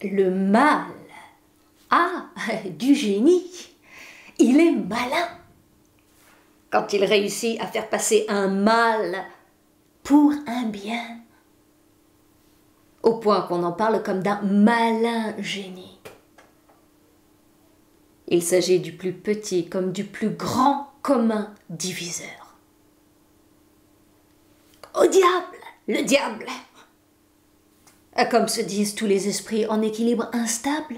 Le mal a du génie. Il est malin. Quand il réussit à faire passer un mal pour un bien, au point qu'on en parle comme d'un malin génie. Il s'agit du plus petit comme du plus grand commun diviseur. Au diable, le diable! Comme se disent tous les esprits en équilibre instable,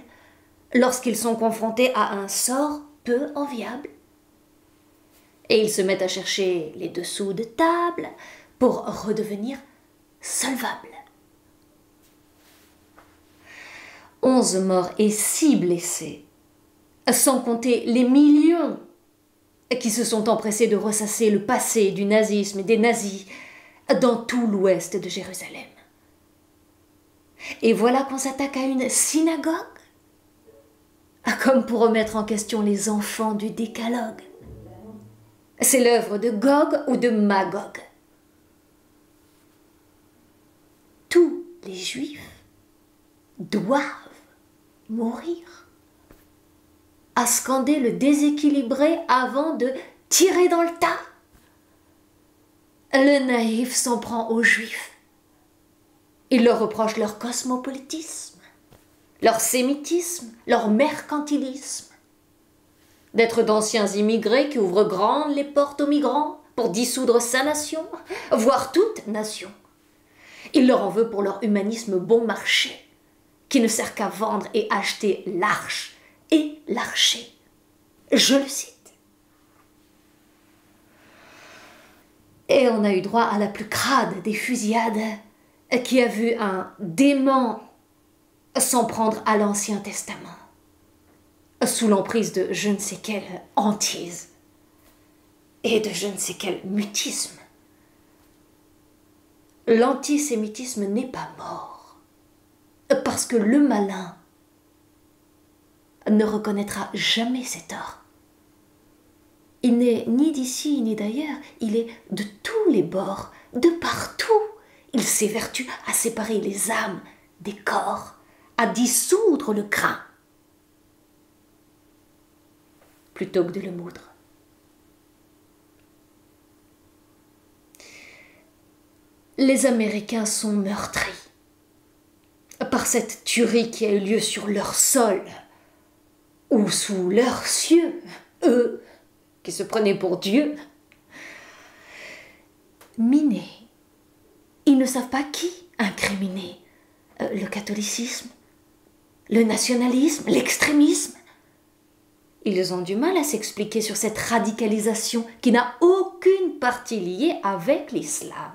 lorsqu'ils sont confrontés à un sort peu enviable. Et ils se mettent à chercher les dessous de table pour redevenir solvables. 11 morts et 6 blessés, sans compter les millions qui se sont empressés de ressasser le passé du nazisme et des nazis dans tout l'ouest de Jérusalem. Et voilà qu'on s'attaque à une synagogue, comme pour remettre en question les enfants du décalogue. C'est l'œuvre de Gog ou de Magog. Tous les Juifs doivent mourir. À scander le déséquilibré avant de tirer dans le tas. Le naïf s'en prend aux Juifs. Il leur reproche leur cosmopolitisme, leur sémitisme, leur mercantilisme, d'être d'anciens immigrés qui ouvrent grandes les portes aux migrants pour dissoudre sa nation, voire toute nation. Il leur en veut pour leur humanisme bon marché, qui ne sert qu'à vendre et acheter l'arche et l'archer. Je le cite. Et on a eu droit à la plus crade des fusillades, qui a vu un dément s'en prendre à l'Ancien Testament, sous l'emprise de je ne sais quelle hantise et de je ne sais quel mutisme. L'antisémitisme n'est pas mort, parce que le malin ne reconnaîtra jamais ses torts. Il n'est ni d'ici ni d'ailleurs, il est de tous les bords, de partout. Il s'évertue à séparer les âmes des corps, à dissoudre le grain, plutôt que de le moudre. Les Américains sont meurtris par cette tuerie qui a eu lieu sur leur sol, ou sous leurs cieux, eux qui se prenaient pour Dieu. Minés, ils ne savent pas qui incriminer. Le catholicisme, le nationalisme, l'extrémisme. Ils ont du mal à s'expliquer sur cette radicalisation qui n'a aucune partie liée avec l'islam,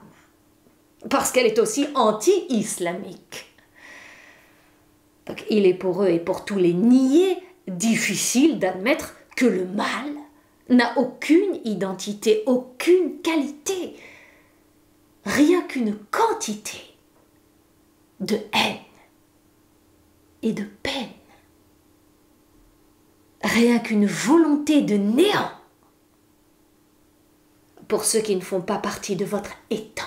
parce qu'elle est aussi anti-islamique. Donc il est pour eux et pour tous les niais difficile d'admettre que le mal n'a aucune identité, aucune qualité, rien qu'une quantité de haine et de peine, rien qu'une volonté de néant pour ceux qui ne font pas partie de votre étang.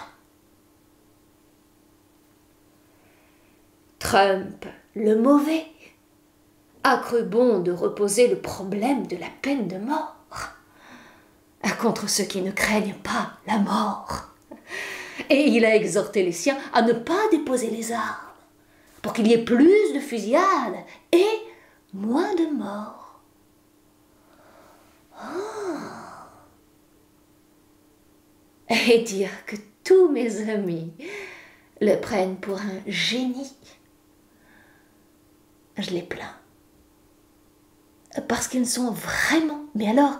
Trump, le mauvais, a cru bon de reposer le problème de la peine de mort contre ceux qui ne craignent pas la mort. Et il a exhorté les siens à ne pas déposer les armes, pour qu'il y ait plus de fusillades et moins de morts. Et dire que tous mes amis le prennent pour un génie, je les plains. Parce qu'ils sont vraiment, mais alors,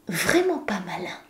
vraiment pas malins.